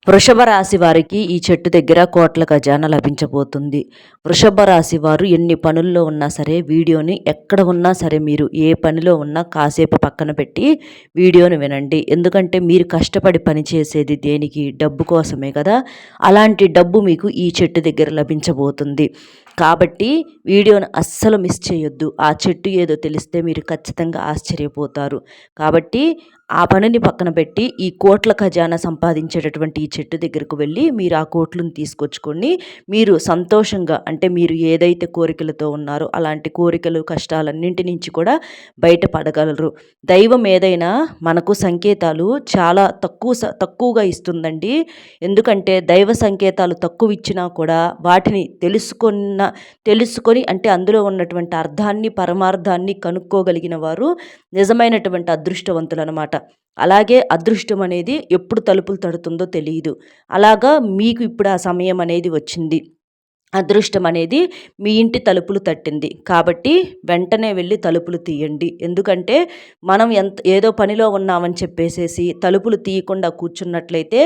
వృషభ రాశి వారికి ఈ చెట్టు దగ్గర కోట్ల ఖజానా లభించబోతుంది. వృషభ రాశి వారు ఎన్ని పనుల్లో ఉన్నా సరే వీడియోని ఎక్కడ ఉన్నా సరే మీరు ఏ పనిలో ఉన్నా కాసేపు పక్కన పెట్టి వీడియోని వినండి. ఎందుకంటే మీరు కష్టపడి పని చేసేది దేనికి? డబ్బు కోసమే కదా! అలాంటి డబ్బు మీకు ఈ చెట్టు దగ్గర లభించబోతుంది. కాబట్టి వీడియోని అస్సలు మిస్ చేయొద్దు. ఆ చెట్టు ఏదో తెలిస్తే మీరు ఖచ్చితంగా ఆశ్చర్యపోతారు. కాబట్టి ఆ పనిని పక్కన పెట్టి ఈ కోట్ల ఖజానా సంపాదించేటటువంటి ఈ చెట్టు దగ్గరకు వెళ్ళి మీరు ఆ కోట్లను తీసుకొచ్చుకొని మీరు సంతోషంగా అంటే మీరు ఏదైతే కోరికలతో ఉన్నారో అలాంటి కోరికలు కష్టాలన్నింటి నుంచి కూడా బయటపడగలరు. దైవం ఏదైనా మనకు సంకేతాలు చాలా తక్కువగా ఇస్తుందండి. ఎందుకంటే దైవ సంకేతాలు తక్కువ ఇచ్చినా కూడా వాటిని తెలుసుకొని అంటే అందులో ఉన్నటువంటి అర్థాన్ని పరమార్థాన్ని కనుక్కోగలిగిన వారు నిజమైనటువంటి అదృష్టవంతులు అనమాట. అలాగే అదృష్టం అనేది ఎప్పుడు తలుపులు తడుతుందో తెలియదు. అలాగా మీకు ఇప్పుడు ఆ సమయం అనేది వచ్చింది. అదృష్టం అనేది మీ ఇంటి తలుపులు తట్టింది. కాబట్టి వెంటనే వెళ్ళి తలుపులు తీయండి. ఎందుకంటే మనం ఏదో పనిలో ఉన్నామని చెప్పేసేసి తలుపులు తీయకుండా కూర్చున్నట్లయితే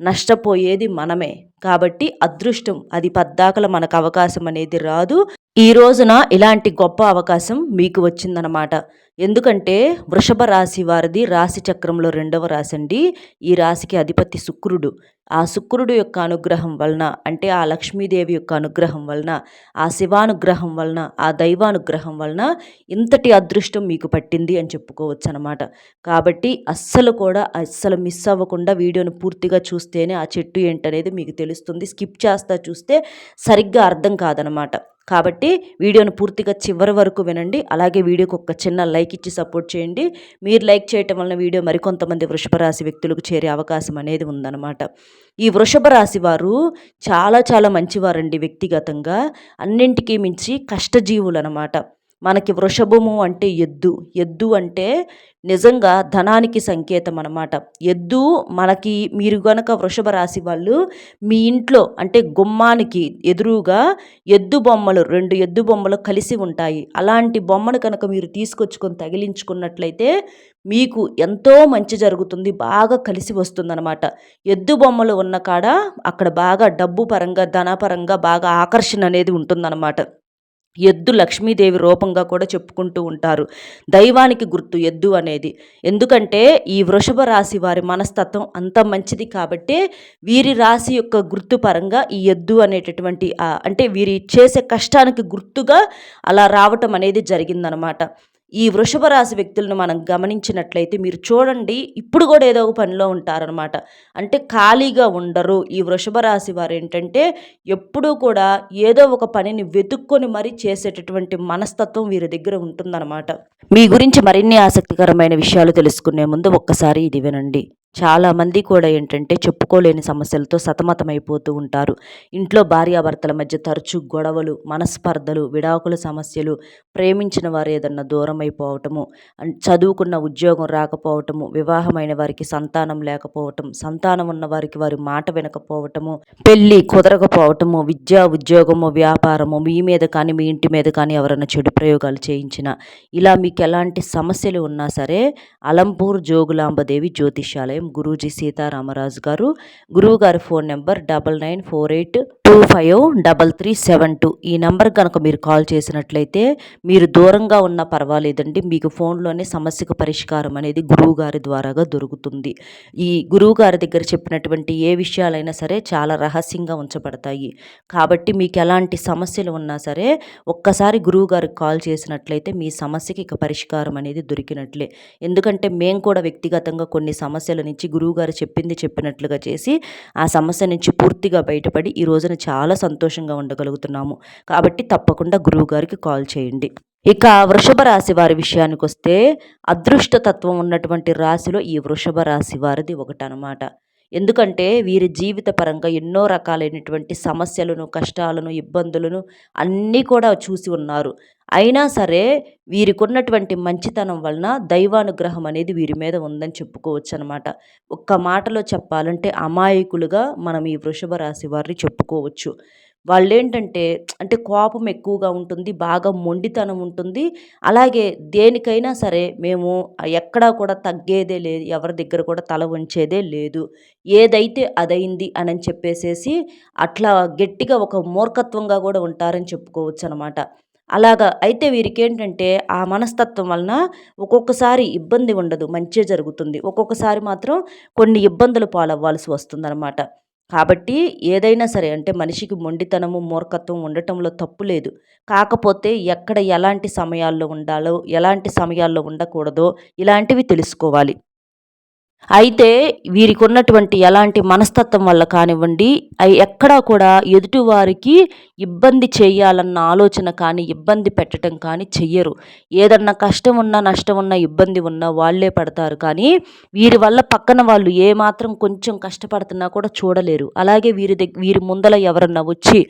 నష్టపోయేది మనమే. కాబట్టి అదృష్టం అది పద్దాకల మనకు అవకాశం అనేది రాదు. ఈ రోజున ఇలాంటి గొప్ప అవకాశం మీకు వచ్చిందనమాట. ఎందుకంటే వృషభ రాశి వారిది రాశి చక్రంలో 2వ రాశి అండి. ఈ రాశికి అధిపతి శుక్రుడు. ఆ శుక్రుడు యొక్క అనుగ్రహం వలన అంటే ఆ లక్ష్మీదేవి యొక్క అనుగ్రహం వలన, ఆ శివానుగ్రహం వలన, ఆ దైవానుగ్రహం వలన ఇంతటి అదృష్టం మీకు పట్టింది అని చెప్పుకోవచ్చు అనమాట. కాబట్టి అస్సలు మిస్ అవ్వకుండా వీడియోను పూర్తిగా చూస్తేనే ఆ చెట్టు ఏంటనేది మీకు తెలుస్తుంది. స్కిప్ చేస్తా చూస్తే సరిగ్గా అర్థం కాదనమాట. కాబట్టి వీడియోను పూర్తిగా చివరి వరకు వినండి. అలాగే వీడియోకి ఒక చిన్న లైక్ ఇచ్చి సపోర్ట్ చేయండి. మీరు లైక్ చేయటం వలన వీడియో మరికొంతమంది వృషభ రాశి వ్యక్తులకు చేరే అవకాశం అనేది ఉందన్నమాట. ఈ వృషభ రాశి వారు చాలా చాలా మంచివారండి వ్యక్తిగతంగా. అన్నింటికీ మించి కష్టజీవులు అనమాట. మనకి వృషభము అంటే ఎద్దు అంటే నిజంగా ధనానికి సంకేతం అనమాట. ఎద్దు మనకి మీరు గనక వృషభ రాశి వాళ్ళు మీ ఇంట్లో అంటే గుమ్మానికి ఎదురుగా ఎద్దు బొమ్మలు 2 ఎద్దు బొమ్మలు కలిసి ఉంటాయి. అలాంటి బొమ్మను కనుక మీరు తీసుకొచ్చుకొని తగిలించుకున్నట్లయితే మీకు ఎంతో మంచి జరుగుతుంది. బాగా కలిసి వస్తుందనమాట. ఎద్దు బొమ్మలు ఉన్న కాడ అక్కడ బాగా డబ్బు పరంగా ధనపరంగా బాగా ఆకర్షణ అనేది ఉంటుందన్నమాట. ఎద్దు లక్ష్మీదేవి రూపంగా కూడా చెప్పుకుంటూ ఉంటారు. దైవానికి గుర్తు ఎద్దు అనేది. ఎందుకంటే ఈ వృషభ రాశి వారి మనస్తత్వం అంత మంచిది కాబట్టే వీరి రాశి యొక్క గుర్తు పరంగా ఈ ఎద్దు అనేటటువంటి అంటే వీరి చేసే కష్టానికి గుర్తుగా అలా రావటం అనేది జరిగిందనమాట. ఈ వృషభ రాశి వ్యక్తులను మనం గమనించినట్లయితే మీరు చూడండి ఇప్పుడు కూడా ఏదో ఒక పనిలో ఉంటారనమాట. అంటే ఖాళీగా ఉండరు. ఈ వృషభ రాశి వారు ఏంటంటే ఎప్పుడూ కూడా ఏదో ఒక పనిని వెతుక్కొని మరీ చేసేటటువంటి మనస్తత్వం వీరి దగ్గర ఉంటుందన్నమాట. మీ గురించి మరిన్ని ఆసక్తికరమైన విషయాలు తెలుసుకునే ముందు ఒక్కసారి ఇది వినండి. చాలామంది కూడా ఏంటంటే చెప్పుకోలేని సమస్యలతో సతమతమైపోతూ ఉంటారు. ఇంట్లో భార్యాభర్తల మధ్య తరచూ గొడవలు, మనస్పర్ధలు, విడాకుల సమస్యలు, ప్రేమించిన వారు ఏదన్నా దూరం అయిపోవటము, చదువుకున్న ఉద్యోగం రాకపోవటము, వివాహమైన వారికి సంతానం లేకపోవటం, సంతానం ఉన్న వారికి వారి మాట వినకపోవటము, పెళ్ళి కుదరకపోవటము, విద్య, ఉద్యోగము, వ్యాపారము, మీ మీద కానీ మీ ఇంటి మీద కానీ ఎవరైనా చెడు ప్రయోగాలు చేయించిన ఇలా మీకు ఎలాంటి సమస్యలు ఉన్నా సరే అలంపూర్ జోగులాంబదేవి జ్యోతిష్యాలయం గురూజీ సీతారామరాజు గారు. గురువు గారి ఫోన్ నెంబర్ 9948253372. ఈ నెంబర్ కనుక మీరు కాల్ చేసినట్లయితే మీరు దూరంగా ఉన్నా పర్వాలేదండి, మీకు ఫోన్లోనే సమస్యకు పరిష్కారం అనేది గురువు గారి ద్వారాగా దొరుకుతుంది. ఈ గురువు గారి దగ్గర చెప్పినటువంటి ఏ విషయాలైనా సరే చాలా రహస్యంగా ఉంచబడతాయి. కాబట్టి మీకు ఎలాంటి సమస్యలు ఉన్నా సరే ఒక్కసారి గురువు గారికి కాల్ చేసినట్లయితే మీ సమస్యకి ఇక పరిష్కారం అనేది దొరికినట్లే. ఎందుకంటే మేము కూడా వ్యక్తిగతంగా కొన్ని సమస్యల నుంచి గురువుగారు చెప్పినట్లుగా చేసి ఆ సమస్య నుంచి పూర్తిగా బయటపడి ఈ రోజున చాలా సంతోషంగా ఉండగలుగుతున్నాము. కాబట్టి తప్పకుండా గురువుగారికి కాల్ చేయండి. ఇక వృషభ రాశి వారి విషయానికి వస్తే అదృష్టతత్వం ఉన్నటువంటి రాశిలో ఈ వృషభ రాశి వారిది ఒకటనమాట. ఎందుకంటే వీరి జీవిత పరంగా ఎన్నో రకాలైనటువంటి సమస్యలను, కష్టాలను, ఇబ్బందులను అన్నీ కూడా చూసి ఉన్నారు. అయినా సరే వీరికున్నటువంటి మంచితనం వలన దైవానుగ్రహం అనేది వీరి మీద ఉందని చెప్పుకోవచ్చు అనమాట. ఒక్క మాటలో చెప్పాలంటే అమాయకులుగా మనం ఈ వృషభ రాశి వారిని చెప్పుకోవచ్చు. వాళ్ళేంటంటే అంటే కోపం ఎక్కువగా ఉంటుంది. బాగా మొండితనం ఉంటుంది. అలాగే దేనికైనా సరే మేము ఎక్కడా కూడా తగ్గేదే లేదు. ఎవరి దగ్గర కూడా తల వంచేదే లేదు. ఏదైతే అదైంది అనని చెప్పేసేసి అట్లా గట్టిగా ఒక మూర్ఖత్వంగా గూడా ఉంటారని చెప్పుకోవచ్చనమాట. అలాగా అయితే వీరికేంటంటే ఆ మనస్తత్వం వలన ఒక్కొక్కసారి ఇబ్బంది ఉండదు. మంచే జరుగుతుంది. ఒక్కొక్కసారి మాత్రం కొన్ని ఇబ్బందులు పాలవ్వాల్సి వస్తుందనమాట. కాబట్టి ఏదైనా సరే అంటే మనిషికి మొండితనము, మూర్ఖత్వం ఉండటంలో తప్పు లేదు. కాకపోతే ఎక్కడ ఎలాంటి సమయాల్లో ఉండాలో, ఎలాంటి సమయాల్లో ఉండకూడదో ఇలాంటివి తెలుసుకోవాలి. అయితే వీరికున్నటువంటి ఎలాంటి మనస్తత్వం వల్ల కానివ్వండి, ఎక్కడా కూడా ఎదుటివారికి ఇబ్బంది చేయాలన్న ఆలోచన కానీ, ఇబ్బంది పెట్టటం కానీ చెయ్యరు. ఏదన్నా కష్టం ఉన్నా, నష్టం ఉన్నా, ఇబ్బంది ఉన్నా వాళ్ళే పడతారు కానీ, వీరి వల్ల పక్కన వాళ్ళు ఏమాత్రం కొంచెం కష్టపడుతున్నా కూడా చూడలేరు. అలాగే వీరి ముందల ఎవరన్నా వచ్చి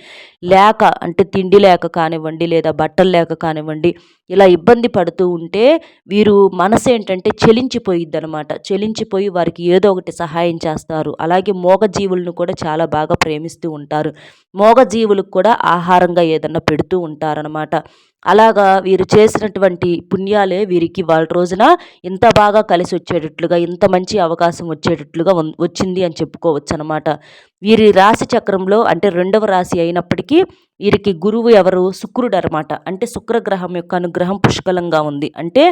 అంటే తిండి లేక కానివ్వండి, లేదా బట్టలు లేక కానివ్వండి, ఇలా ఇబ్బంది పడుతూ ఉంటే వీరు మనసేంటంటే చెలించిపోయిద్దనమాట. చెలించిపోయి వారికి ఏదో ఒకటి సహాయం చేస్తారు. అలాగే మూగజీవులను కూడా చాలా బాగా ప్రేమిస్తూ ఉంటారు. మూగజీవులకు కూడా ఆహారంగా ఏదన్నా పెడుతూ ఉంటారనమాట. అలాగా వీరు చేసినటువంటి పుణ్యాలే వీరికి వాళ్ళ రోజున ఇంత బాగా కలిసొచ్చేటట్లుగా, ఇంత మంచి అవకాశం వచ్చేటట్లుగా వచ్చింది అని చెప్పుకోవచ్చనమాట. వీరి రాశి చక్రంలో అంటే రెండవ రాశి అయినప్పటికీ వీరికి గురువు ఎవరు? శుక్రుడనమాట. అంటే శుక్రగ్రహం యొక్క అనుగ్రహం పుష్కలంగా ఉంది. అంటే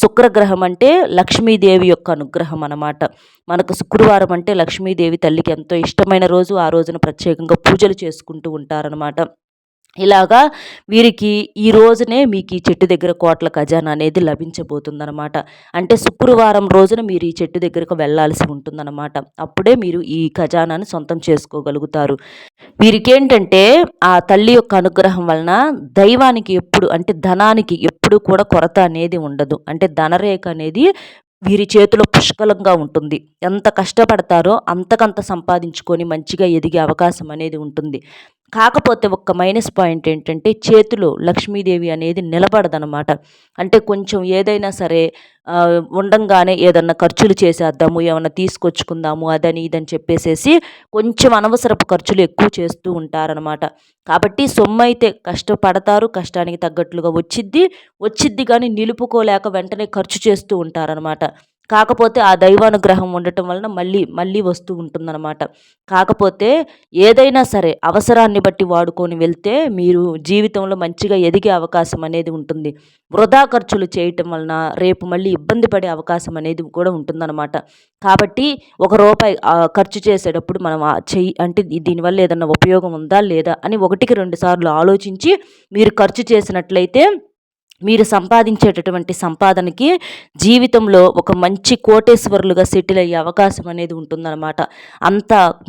శుక్రగ్రహం అంటే లక్ష్మీదేవి యొక్క అనుగ్రహం అనమాట. మనకు శుక్రవారం అంటే లక్ష్మీదేవి తల్లికి ఎంతో ఇష్టమైన రోజు. ఆ రోజున ప్రత్యేకంగా పూజలు చేసుకుంటూ ఉంటారనమాట. ఇలాగా వీరికి ఈ రోజునే మీకు ఈ చెట్టు దగ్గర కోట్ల ఖజానా అనేది లభించబోతుందనమాట. అంటే శుక్రవారం రోజున మీరు ఈ చెట్టు దగ్గరకు వెళ్ళాల్సి ఉంటుందన్నమాట. అప్పుడే మీరు ఈ ఖజానాను సొంతం చేసుకోగలుగుతారు. వీరికేంటంటే ఆ తల్లి యొక్క అనుగ్రహం వలన దైవానికి ఎప్పుడు అంటే ధనానికి ఎప్పుడు కూడా కొరత అనేది ఉండదు. అంటే ధనరేఖ అనేది వీరి చేతిలో పుష్కలంగా ఉంటుంది. ఎంత కష్టపడతారో అంతకంత సంపాదించుకొని మంచిగా ఎదిగే అవకాశం అనేది ఉంటుంది. కాకపోతే ఒక్క మైనస్ పాయింట్ ఏంటంటే చేతిలో లక్ష్మీదేవి అనేది నిలబడదనమాట. అంటే కొంచెం ఏదైనా సరే ఉండంగానే ఏదన్నా ఖర్చులు చేసేద్దాము, ఏమన్నా తీసుకొచ్చుకుందాము అదని ఇదని చెప్పేసేసి కొంచెం అనవసరపు ఖర్చులు ఎక్కువ చేస్తూ ఉంటారనమాట. కాబట్టి సొమ్మయితే కష్టపడతారు, కష్టానికి తగ్గట్లుగా వచ్చిద్ది కానీ నిలుపుకోలేక వెంటనే ఖర్చు చేస్తూ ఉంటారనమాట. కాకపోతే ఆ దైవానుగ్రహం ఉండటం వలన మళ్ళీ వస్తూ ఉంటుందన్నమాట. కాకపోతే ఏదైనా సరే అవసరాన్ని బట్టి వాడుకొని వెళ్తే మీరు జీవితంలో మంచిగా ఎదిగే అవకాశం అనేది ఉంటుంది. వృధా ఖర్చులు చేయటం వలన రేపు మళ్ళీ ఇబ్బంది పడే అవకాశం అనేది కూడా ఉంటుందన్నమాట. కాబట్టి ఒక రూపాయి ఖర్చు చేసేటప్పుడు మనం అంటే దీనివల్ల ఏదన్నా ఉపయోగం ఉందా లేదా అని 1కి 2 సార్లు ఆలోచించి మీరు ఖర్చు చేసినట్లయితే మీరు సంపాదించేటటువంటి సంపాదనకి జీవితంలో ఒక మంచి కోటేశ్వరులుగా సెటిల్ అయ్యే అవకాశం అనేది ఉంటుందన్నమాట.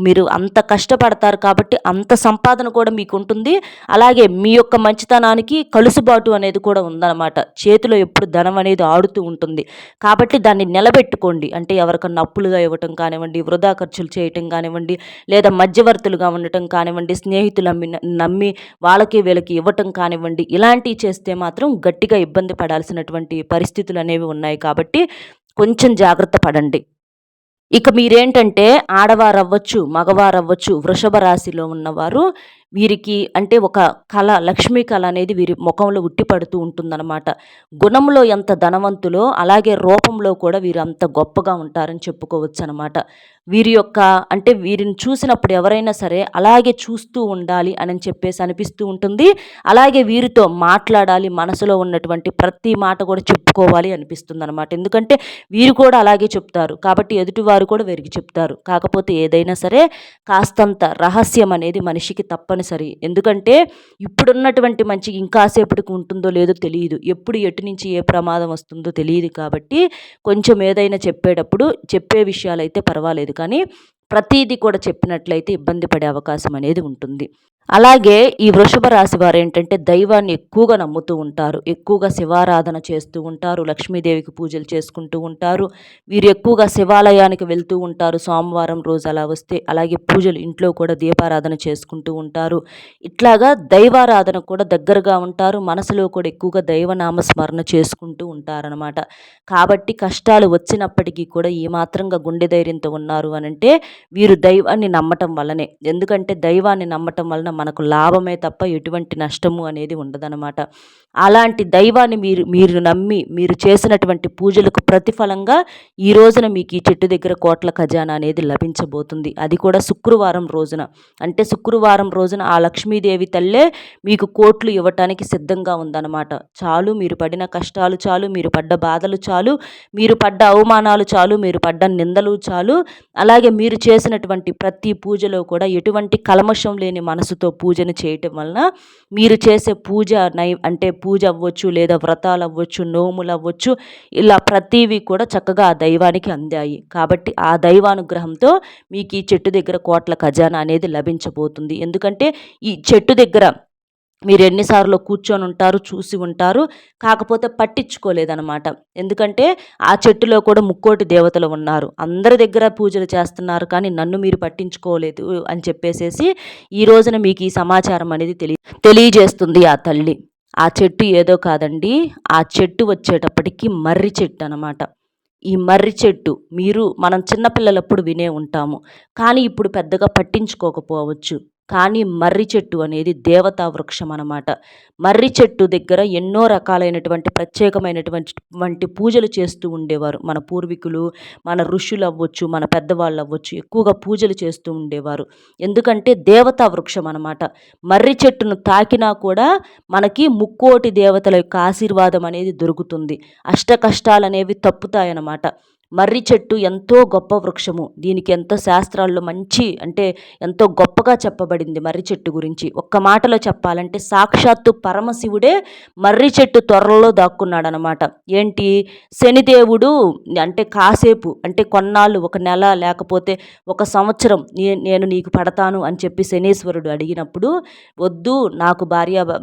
మీరు అంత కష్టపడతారు కాబట్టి అంత సంపాదన కూడా మీకు ఉంటుంది. అలాగే మీ యొక్క మంచితనానికి కలుసుబాటు అనేది కూడా ఉందన్నమాట. చేతిలో ఎప్పుడు ధనం అనేది ఆడుతూ ఉంటుంది. కాబట్టి దాన్ని నిలబెట్టుకోండి. అంటే ఎవరికన్నా అప్పులుగా ఇవ్వటం కానివ్వండి, వృధా ఖర్చులు చేయటం కానివ్వండి, లేదా మధ్యవర్తులుగా ఉండటం కానివ్వండి, స్నేహితులు నమ్మి వాళ్ళకి వీళ్ళకి ఇవ్వటం కానివ్వండి, ఇలాంటివి చేస్తే మాత్రం గట్టిగా ఇబ్బంది పడాల్సినటువంటి పరిస్థితులు అనేవి ఉన్నాయి కాబట్టి కొంచెం జాగ్రత్త పడండి. ఇక మీరేంటంటే ఆడవారవ్వచ్చు, మగవారవ్వచ్చు, వృషభ రాశిలో ఉన్నవారు వీరికి అంటే ఒక కళ, లక్ష్మీ కళ అనేది వీరి ముఖంలో ఉట్టిపడుతూ ఉంటుందన్నమాట. గుణంలో ఎంత ధనవంతులో అలాగే రూపంలో కూడా వీరు అంత గొప్పగా ఉంటారని చెప్పుకోవచ్చనమాట. వీరి యొక్క అంటే వీరిని చూసినప్పుడు ఎవరైనా సరే అలాగే చూస్తూ ఉండాలి అని చెప్పేసి అనిపిస్తూ ఉంటుంది. అలాగే వీరితో మాట్లాడాలి, మనసులో ఉన్నటువంటి ప్రతి మాట కూడా చెప్పుకోవాలి అనిపిస్తుందనమాట. ఎందుకంటే వీరు కూడా అలాగే చెప్తారు. కాబట్టి ఎదుటివారు కూడా వీరికి చెప్తారు. కాకపోతే ఏదైనా సరే కాస్తంత రహస్యం అనేది మనిషికి తప్పనిసరి. ఎందుకంటే ఇప్పుడున్నటువంటి మంచి ఇంకాసేపటికి ఉంటుందో లేదో తెలియదు. ఎప్పుడు ఎటు నుంచి ఏ ప్రమాదం వస్తుందో తెలియదు కాబట్టి కొంచెం ఏదైనా చెప్పేటప్పుడు చెప్పే విషయాలైతే పర్వాలేదు. కానీ ప్రతీది కూడా చెప్పినట్లయితే ఇబ్బంది పడే అవకాశం అనేది ఉంటుంది. అలాగే ఈ వృషభ రాశి వారు ఏంటంటే దైవాన్ని ఎక్కువగా నమ్ముతూ ఉంటారు. ఎక్కువగా శివారాధన చేస్తూ ఉంటారు. లక్ష్మీదేవికి పూజలు చేసుకుంటూ ఉంటారు. వీరు ఎక్కువగా శివాలయానికి వెళ్తూ ఉంటారు. సోమవారం రోజు అలా వస్తే అలాగే పూజలు ఇంట్లో కూడా దీపారాధన చేసుకుంటూ ఉంటారు. ఇట్లాగా దైవారాధన కూడా దగ్గరగా ఉంటారు. మనసులో కూడా ఎక్కువగా దైవనామ స్మరణ చేసుకుంటూ ఉంటారనమాట. కాబట్టి కష్టాలు వచ్చినప్పటికీ కూడా ఏమాత్రంగా గుండె ధైర్యంతో ఉన్నారు అనంటే వీరు దైవాన్ని నమ్మటం వల్లనే. ఎందుకంటే దైవాన్ని నమ్మటం వలన మనకు లాభమే తప్ప ఎటువంటి నష్టము అనేది ఉండదనమాట. అలాంటి దైవాన్ని మీరు మీరు నమ్మి మీరు చేసినటువంటి పూజలకు ప్రతిఫలంగా ఈ రోజున మీకు ఈ చెట్టు దగ్గర కోట్ల ఖజానా అనేది లభించబోతుంది. అది కూడా శుక్రవారం రోజున. అంటే శుక్రవారం రోజున ఆ లక్ష్మీదేవి తల్లే మీకు కోట్లు ఇవ్వటానికి సిద్ధంగా ఉందన్నమాట. చాలు మీరు పడిన కష్టాలు చాలు, మీరు పడ్డ బాధలు చాలు, మీరు పడ్డ అవమానాలు చాలు, మీరు పడ్డ నిందలు చాలు. అలాగే మీరు చేసినటువంటి ప్రతి పూజలో కూడా ఎటువంటి కల్మషం లేని మనసుతో పూజను చేయటం వలన మీరు చేసే పూజ అంటే పూజ అవ్వచ్చు, లేదా వ్రతాలు అవ్వచ్చు, నోములు అవ్వచ్చు, ఇలా ప్రతివి కూడా చక్కగా ఆ దైవానికి అందాయి. కాబట్టి ఆ దైవానుగ్రహంతో మీకు ఈ చెట్టు దగ్గర కోట్ల ఖజానా అనేది లభించబోతుంది. ఎందుకంటే ఈ చెట్టు దగ్గర మీరు ఎన్నిసార్లు కూర్చొని ఉంటారు, చూసి ఉంటారు, కాకపోతే పట్టించుకోలేదనమాట. ఎందుకంటే ఆ చెట్టులో కూడా ముక్కోటి దేవతలు ఉన్నారు, అందరి దగ్గర పూజలు చేస్తున్నారు, కానీ నన్ను మీరు పట్టించుకోలేదు అని చెప్పేసేసి ఈ రోజున మీకు ఈ సమాచారం అనేది తెలియజేస్తుంది ఆ తల్లి. ఆ చెట్టు ఏదో కాదండి, ఆ చెట్టు వచ్చేటప్పటికి మర్రి చెట్టు అనమాట. ఈ మర్రి చెట్టు మనం చిన్నపిల్లలప్పుడు వినే ఉంటాము, కానీ ఇప్పుడు పెద్దగా పట్టించుకోకపోవచ్చు. కానీ మర్రి చెట్టు అనేది దేవతా వృక్షం అనమాట. మర్రి చెట్టు దగ్గర ఎన్నో రకాలైనటువంటి ప్రత్యేకమైనటువంటి పూజలు చేస్తూ ఉండేవారు మన పూర్వీకులు, మన ఋషులు అవ్వచ్చు, మన పెద్దవాళ్ళు అవ్వచ్చు, ఎక్కువగా పూజలు చేస్తూ ఉండేవారు. ఎందుకంటే దేవతా వృక్షం అనమాట. మర్రి చెట్టును తాకినా కూడా మనకి ముక్కోటి దేవతల యొక్క ఆశీర్వాదం అనేది దొరుకుతుంది, అష్ట కష్టాలు అనేవి తప్పుతాయన్నమాట. మర్రి చెట్టు ఎంతో గొప్ప వృక్షము. దీనికి ఎంతో శాస్త్రాల్లో అంటే ఎంతో గొప్పగా చెప్పబడింది మర్రి చెట్టు గురించి. ఒక్క మాటలో చెప్పాలంటే సాక్షాత్తు పరమశివుడే మర్రి చెట్టు త్వరలో దాక్కున్నాడనమాట. ఏంటి, శనిదేవుడు అంటే కాసేపు, అంటే కొన్నాళ్ళు, ఒక నెల లేకపోతే ఒక సంవత్సరం నేను నీకు పడతాను అని చెప్పి శనీశ్వరుడు అడిగినప్పుడు, వద్దు, నాకు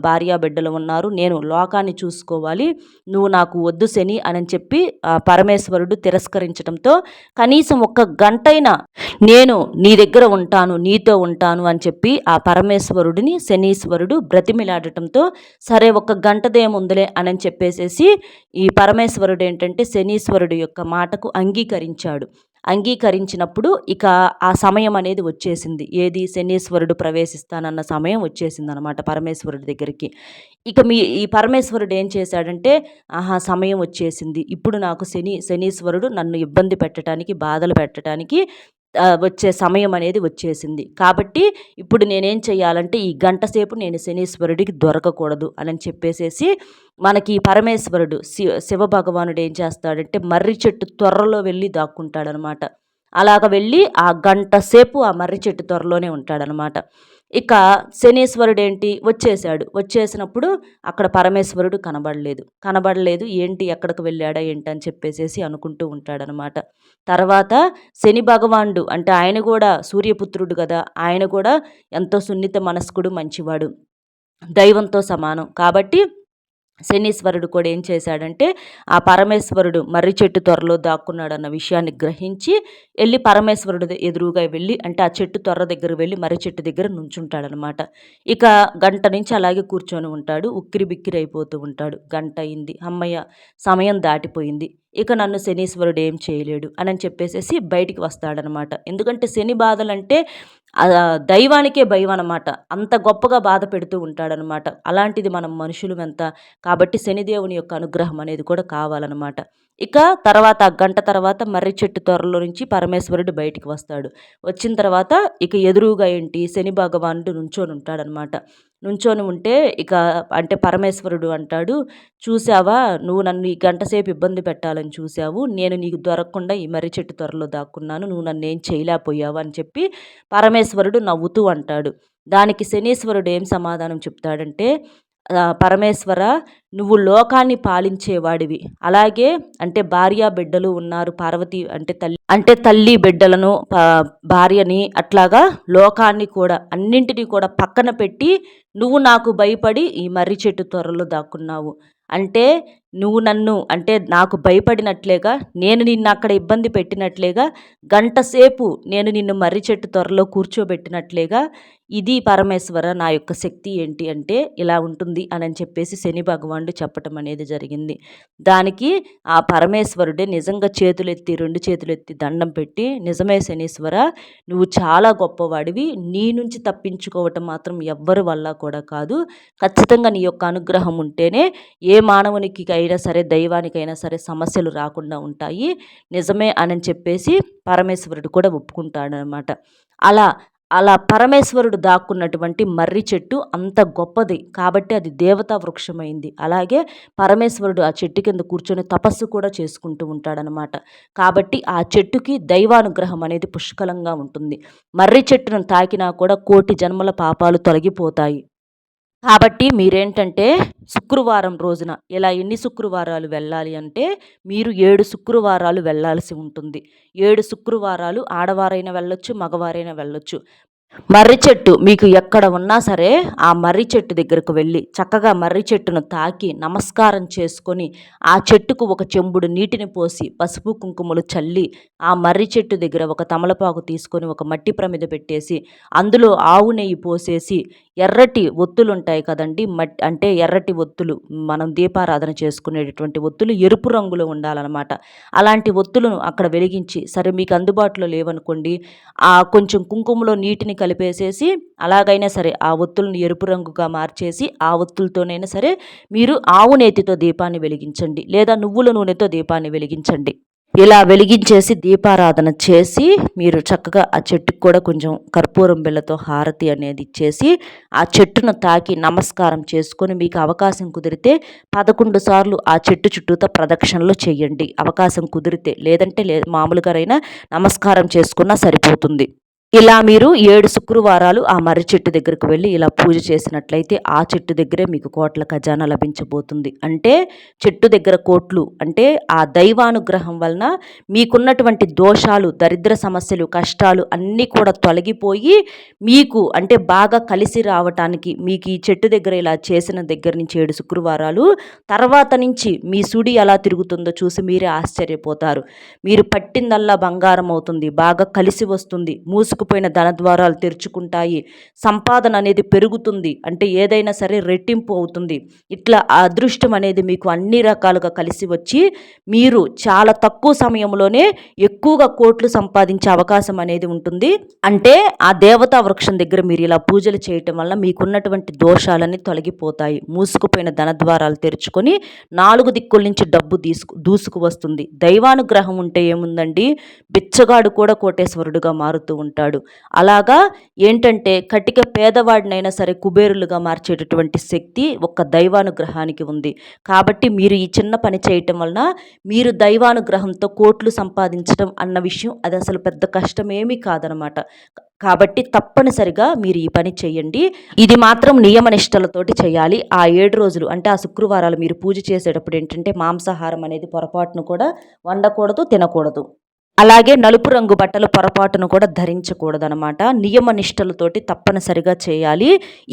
భార్య బిడ్డలు ఉన్నారు, నేను లోకాన్ని చూసుకోవాలి, నువ్వు నాకు వద్దు శని అని చెప్పి పరమేశ్వరుడు తిరస్కరించడంతో కనీసం ఒక్క గంటైనా నేను నీ దగ్గర ఉంటాను, నీతో ఉంటాను అని చెప్పి ఆ పరమేశ్వరుడిని శనీశ్వరుడు బ్రతిమిలాడటంతో, సరే ఒక్క గంటదేముందులే అని చెప్పేసేసి ఈ పరమేశ్వరుడు ఏంటంటే శనీశ్వరుడు యొక్క మాటకు అంగీకరించినప్పుడు ఇక ఆ సమయం అనేది వచ్చేసింది. ఏది, శనీశ్వరుడు ప్రవేశిస్తానన్న సమయం వచ్చేసింది అనమాట పరమేశ్వరుడి దగ్గరికి. ఇక ఈ పరమేశ్వరుడు ఏం చేశాడంటే, సమయం వచ్చేసింది, ఇప్పుడు నాకు శనీశ్వరుడు నన్ను ఇబ్బంది పెట్టడానికి, బాధలు పెట్టడానికి వచ్చే సమయం అనేది వచ్చేసింది. కాబట్టి ఇప్పుడు నేనేం చేయాలంటే ఈ గంట సేపు నేను శనీశ్వరుడికి దొరకకూడదు అని చెప్పేసేసి మనకి పరమేశ్వరుడు శివభగవానుడు ఏం చేస్తాడంటే మర్రి చెట్టు త్వరలో వెళ్ళి దాక్కుంటాడనమాట. అలాగ వెళ్ళి ఆ గంట సేపు ఆ మర్రి చెట్టు త్వరలోనే ఉంటాడనమాట. ఇక శనీశ్వరుడు ఏంటి, వచ్చేసినప్పుడు అక్కడ పరమేశ్వరుడు కనబడలేదు, ఏంటి ఎక్కడికి వెళ్ళాడా ఏంటి అని చెప్పేసేసి అనుకుంటూ ఉంటాడనమాట. తర్వాత శని భగవానుడు అంటే ఆయన కూడా సూర్యపుత్రుడు కదా, ఆయన కూడా ఎంతో సున్నిత మనస్కుడు, మంచివాడు, దైవంతో సమానం. కాబట్టి శనీశ్వరుడు కూడా ఏం చేశాడంటే ఆ పరమేశ్వరుడు మర్రి చెట్టు త్వరలో దాక్కున్నాడన్న విషయాన్ని గ్రహించి వెళ్ళి పరమేశ్వరుడు ఎదురుగా వెళ్ళి, అంటే ఆ చెట్టు త్వర దగ్గర వెళ్ళి మర్రి చెట్టు దగ్గర నుంచుంటాడనమాట. ఇక గంట నుంచి అలాగే కూర్చొని ఉంటాడు, ఉక్కిరి బిక్కిరి అయిపోతూ ఉంటాడు. గంట అయింది, అమ్మయ్య సమయం దాటిపోయింది, ఇక నన్ను శనీశ్వరుడు ఏం చేయలేడు అని చెప్పేసేసి బయటికి వస్తాడనమాట. ఎందుకంటే శని బాధలంటే దైవానికే భయం అనమాట, అంత గొప్పగా బాధ పెడుతూ ఉంటాడనమాట. అలాంటిది మనం మనుషులు ఎంత, కాబట్టి శనిదేవుని యొక్క అనుగ్రహం అనేది కూడా కావాలన్నమాట. ఇక తర్వాత గంట తర్వాత మర్రి చెట్టు త్వరలో నుంచి పరమేశ్వరుడు బయటికి వస్తాడు. వచ్చిన తర్వాత ఇక ఎదురుగా ఏంటి, శని భగవానుడు నుంచొని ఉంటాడనమాట. నుంచొని ఉంటే ఇక అంటే పరమేశ్వరుడు అంటాడు, చూసావా, నువ్వు నన్ను ఈ గంట సేపు ఇబ్బంది పెట్టాలని చూసావు, నేను నీకు దొరకకుండా ఈ మర్రి చెట్టు త్వరలో దాక్కున్నాను, నువ్వు నన్ను ఏం చేయలేకపోయావు అని చెప్పి పరమేశ్వరుడు నవ్వుతూ అంటాడు. దానికి శనీశ్వరుడు ఏం సమాధానం చెప్తాడంటే, పరమేశ్వర, నువ్వు లోకాన్ని పాలించేవాడివి, అలాగే అంటే భార్య బిడ్డలు ఉన్నారు, పార్వతి అంటే తల్లి బిడ్డలను, భార్యని, అట్లాగా లోకాన్ని కూడా అన్నింటినీ కూడా పక్కన పెట్టి నువ్వు నాకు భయపడి ఈ మర్రి చెట్టు త్వరలో దాక్కున్నావు. అంటే నువ్వు నన్ను అంటే నాకు భయపడినట్లేగా, నేను నిన్ను అక్కడ ఇబ్బంది పెట్టినట్లేగా, గంట సేపు నేను నిన్ను మర్రి చెట్టు త్వరలో కూర్చోబెట్టినట్లేగా, ఇది పరమేశ్వర నా యొక్క శక్తి ఏంటి అంటే ఇలా ఉంటుంది అని చెప్పేసి శని భగవానుడు చెప్పటం అనేది జరిగింది. దానికి ఆ పరమేశ్వరుడే నిజంగా చేతులెత్తి 2 చేతులెత్తి దండం పెట్టి, నిజమే శనీశ్వర, నువ్వు చాలా గొప్పవాడివి, నీ నుంచి తప్పించుకోవటం మాత్రం ఎవ్వరి వల్ల కూడా కాదు, ఖచ్చితంగా నీ యొక్క అనుగ్రహం ఉంటేనే ఏ మానవునికి అయినా సరే దైవానికైనా సరే సమస్యలు రాకుండా ఉంటాయి, నిజమే అని చెప్పేసి పరమేశ్వరుడు కూడా ఒప్పుకుంటాడనమాట. అలా అలా పరమేశ్వరుడు దాక్కున్నటువంటి మర్రి చెట్టు అంత గొప్పది కాబట్టి అది దేవతా వృక్షమైంది. అలాగే పరమేశ్వరుడు ఆ చెట్టు కింద కూర్చొని తపస్సు కూడా చేసుకుంటూ ఉంటాడనమాట. కాబట్టి ఆ చెట్టుకి దైవానుగ్రహం అనేది పుష్కలంగా ఉంటుంది. మర్రి చెట్టును తాకినా కూడా కోటి జన్మల పాపాలు తొలగిపోతాయి. కాబట్టి మీరేంటంటే శుక్రవారం రోజున ఇలా ఎన్ని శుక్రవారాలు వెళ్ళాలి అంటే మీరు 7 శుక్రవారాలు వెళ్ళాల్సి ఉంటుంది. 7 శుక్రవారాలు ఆడవారైనా వెళ్ళొచ్చు, మగవారైనా వెళ్ళొచ్చు. మర్రి చెట్టు మీకు ఎక్కడ ఉన్నా సరే ఆ మర్రి చెట్టు దగ్గరకు వెళ్ళి చక్కగా మర్రి చెట్టును తాకి నమస్కారం చేసుకొని ఆ చెట్టుకు ఒక చెంబుడు నీటిని పోసి పసుపు కుంకుమలు చల్లి ఆ మర్రి చెట్టు దగ్గర ఒక తమలపాకు తీసుకొని ఒక మట్టి ప్రమిద పెట్టేసి అందులో ఆవు నెయ్యి పోసేసి ఎర్రటి ఒత్తులు ఉంటాయి కదండి, అంటే ఎర్రటి ఒత్తులు మనం దీపారాధన చేసుకునేటటువంటి ఒత్తులు ఎరుపు రంగులో ఉండాలన్నమాట. అలాంటి ఒత్తులను అక్కడ వెలిగించి, సరే మీకు అందుబాటులో లేవనుకోండి, ఆ కొంచెం కుంకుమలో నీటిని కలిపేసేసి అలాగైనా సరే ఆ ఒత్తులను ఎరుపు రంగుగా మార్చేసి ఆ ఒత్తులతోనైనా సరే మీరు ఆవు నేతితో దీపాన్ని వెలిగించండి, లేదా నువ్వుల నూనెతో దీపాన్ని వెలిగించండి. ఇలా వెలిగించేసి దీపారాధన చేసి మీరు చక్కగా ఆ చెట్టుకు కూడా కొంచెం కర్పూరం బిళ్ళతో హారతి అనేది ఇచ్చేసి ఆ చెట్టును తాకి నమస్కారం చేసుకొని మీకు అవకాశం కుదిరితే 11 సార్లు ఆ చెట్టు చుట్టూతో ప్రదక్షిణలు చేయండి. అవకాశం కుదిరితే, లేదంటే మామూలుగానైనా నమస్కారం చేసుకున్నా సరిపోతుంది. ఇలా మీరు 7 శుక్రవారాలు ఆ మర్రి చెట్టు దగ్గరకు వెళ్ళి ఇలా పూజ చేసినట్లయితే ఆ చెట్టు దగ్గరే మీకు కోట్ల ఖజానా లభించబోతుంది. అంటే చెట్టు దగ్గర కోట్లు అంటే ఆ దైవానుగ్రహం వలన మీకున్నటువంటి దోషాలు, దరిద్ర సమస్యలు, కష్టాలు అన్నీ కూడా తొలగిపోయి మీకు అంటే బాగా కలిసి రావటానికి మీకు ఈ చెట్టు దగ్గర ఇలా చేసిన దగ్గర నుంచి 7 శుక్రవారాలు తర్వాత నుంచి మీ సుడి ఎలా తిరుగుతుందో చూసి మీరే ఆశ్చర్యపోతారు. మీరు పట్టిందల్లా బంగారం అవుతుంది, బాగా కలిసి వస్తుంది, మూసుకుపోయిన ధనద్వారాలు తెరుచుకుంటాయి, సంపాదన అనేది పెరుగుతుంది, అంటే ఏదైనా సరే రెట్టింపు అవుతుంది. ఇట్లా ఆ అదృష్టం అనేది మీకు అన్ని రకాలుగా కలిసి వచ్చి మీరు చాలా తక్కువ సమయంలోనే ఎక్కువగా కోట్లు సంపాదించే అవకాశం అనేది ఉంటుంది. అంటే ఆ దేవతా వృక్షం దగ్గర మీరు ఇలా పూజలు చేయటం వల్ల మీకున్నటువంటి దోషాలన్నీ తొలగిపోతాయి, మూసుకుపోయిన ధనద్వారాలు తెరుచుకొని 4 దిక్కుల నుంచి డబ్బు దూసుకు వస్తుంది. దైవానుగ్రహం ఉంటే ఏముందండి, బిచ్చగాడు కూడా కోటేశ్వరుడుగా మారుతూ ఉంటాడు. అలాగా ఏంటంటే కటిక పేదవాడినైనా సరే కుబేరులుగా మార్చేటటువంటి శక్తి ఒక్క దైవానుగ్రహానికి ఉంది. కాబట్టి మీరు ఈ చిన్న పని చేయటం వలన మీరు దైవానుగ్రహంతో కోట్లు సంపాదించడం అన్న విషయం అది అసలు పెద్ద కష్టమేమీ కాదనమాట. కాబట్టి తప్పనిసరిగా మీరు ఈ పని చేయండి. ఇది మాత్రం నియమనిష్టలతోటి చేయాలి. ఆ 7 రోజులు అంటే ఆ శుక్రవారాలు మీరు పూజ చేసేటప్పుడు ఏంటంటే మాంసాహారం అనేది పొరపాటును కూడా వండకూడదు, తినకూడదు. అలాగే నలుపు రంగు బట్టలు పొరపాటును కూడా ధరించకూడదనమాట. నియమ నిష్టలతోటి తప్పనిసరిగా చేయాలి.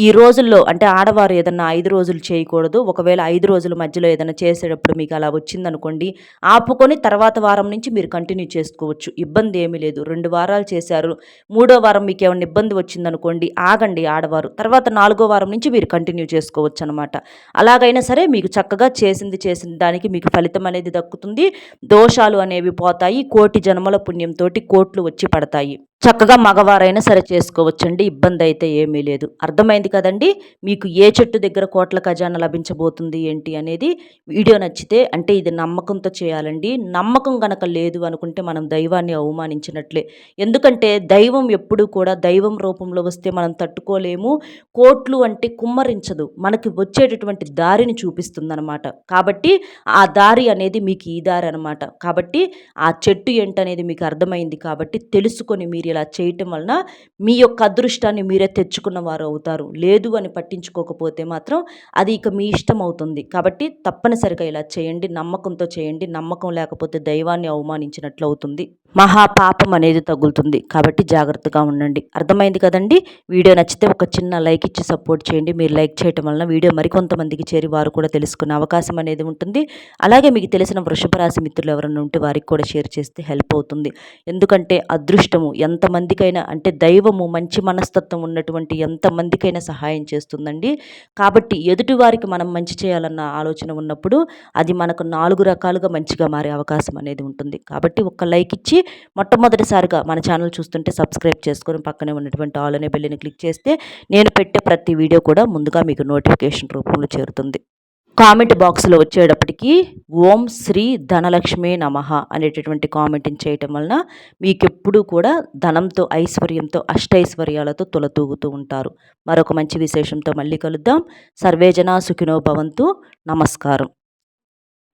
ఈ రోజుల్లో అంటే ఆడవారు ఏదన్నా 5 రోజులు చేయకూడదు. ఒకవేళ 5 రోజుల మధ్యలో ఏదైనా చేసేటప్పుడు మీకు అలా వచ్చిందనుకోండి, ఆపుకొని తర్వాత వారం నుంచి మీరు కంటిన్యూ చేసుకోవచ్చు. ఇబ్బంది ఏమీ లేదు. 2 వారాలు చేశారు, 3వ వారం మీకు ఏమైనా ఇబ్బంది వచ్చిందనుకోండి, ఆగండి ఆడవారు. తర్వాత 4వ వారం నుంచి మీరు కంటిన్యూ చేసుకోవచ్చు అనమాట. అలాగైనా సరే మీకు చక్కగా చేసిన దానికి మీకు ఫలితం అనేది దక్కుతుంది. దోషాలు అనేవి పోతాయి. కోటి జన్మల పుణ్యంతోటి కోట్లు వచ్చి పడతాయి. చక్కగా మగవారైనా సరే చేసుకోవచ్చండి, ఇబ్బంది అయితే ఏమీ లేదు. అర్థమైంది కదండి మీకు ఏ చెట్టు దగ్గర కోట్ల ఖజానా లభించబోతుంది ఏంటి అనేది. వీడియో నచ్చితే అంటే ఇది నమ్మకంతో చేయాలండి. నమ్మకం గనక లేదు అనుకుంటే మనం దైవాన్ని అవమానించినట్లే. ఎందుకంటే దైవం ఎప్పుడు కూడా దైవం రూపంలో వస్తే మనం తట్టుకోలేము. కోట్లు అంటే కుమ్మరించదు, మనకి వచ్చేటటువంటి దారిని చూపిస్తుందన్నమాట. కాబట్టి ఆ దారి అనేది మీకు ఈ దారి అనమాట. కాబట్టి ఆ చెట్టు ఏంటనేది మీకు అర్థమైంది కాబట్టి తెలుసుకొని మీరు ఇలా చేయటం వలన మీ యొక్క అదృష్టాన్ని మీరే తెచ్చుకున్న వారు అవుతారు. లేదు అని పట్టించుకోకపోతే మాత్రం అది ఇక మీ ఇష్టం అవుతుంది. కాబట్టి తప్పనిసరిగా ఇలా చేయండి. నమ్మకంతో చేయండి. నమ్మకం లేకపోతే దైవాన్ని అవమానించినట్లు అవుతుంది. మహాపాపం అనేది తగులుతుంది. కాబట్టి జాగ్రత్తగా ఉండండి. అర్థమైంది కదండి. వీడియో నచ్చితే ఒక చిన్న లైక్ ఇచ్చి సపోర్ట్ చేయండి. మీరు లైక్ చేయటం వలన వీడియో మరికొంతమందికి చేరి వారు కూడా తెలుసుకునే అవకాశం అనేది ఉంటుంది. అలాగే మీకు తెలిసిన వృషభ రాశి మిత్రులు ఎవరైనా ఉంటే వారికి కూడా షేర్ చేస్తే హెల్ప్ అవుతుంది. ఎందుకంటే అదృష్టము ఎంతమందికైనా, అంటే దైవము మంచి మనస్తత్వం ఉన్నటువంటి ఎంతమందికైనా సహాయం చేస్తుందండి. కాబట్టి ఎదుటి వారికి మనం మంచి చేయాలన్న ఆలోచన ఉన్నప్పుడు అది మనకు 4 రకాలుగా మంచిగా మారే అవకాశం అనేది ఉంటుంది. కాబట్టి ఒక్క లైక్ ఇచ్చి మొట్టమొదటిసారిగా మన ఛానల్ చూస్తుంటే సబ్స్క్రైబ్ చేసుకొని పక్కనే ఉన్నటువంటి ఆల్ అనే బెల్ని క్లిక్ చేస్తే నేను పెట్టే ప్రతి వీడియో కూడా ముందుగా మీకు నోటిఫికేషన్ రూపంలో చేరుతుంది. కామెంట్ బాక్స్లో వచ్చేటప్పటికి ఓం శ్రీ ధనలక్ష్మి నమః అనేటటువంటి కామెంట్ని చేయటం వలన మీకెప్పుడూ కూడా ధనంతో, ఐశ్వర్యంతో, అష్టైశ్వర్యాలతో తులతూగుతూ ఉంటారు. మరొక మంచి విశేషంతో మళ్ళీ కలుద్దాం. సర్వేజన సుఖినో భవంతు. నమస్కారం.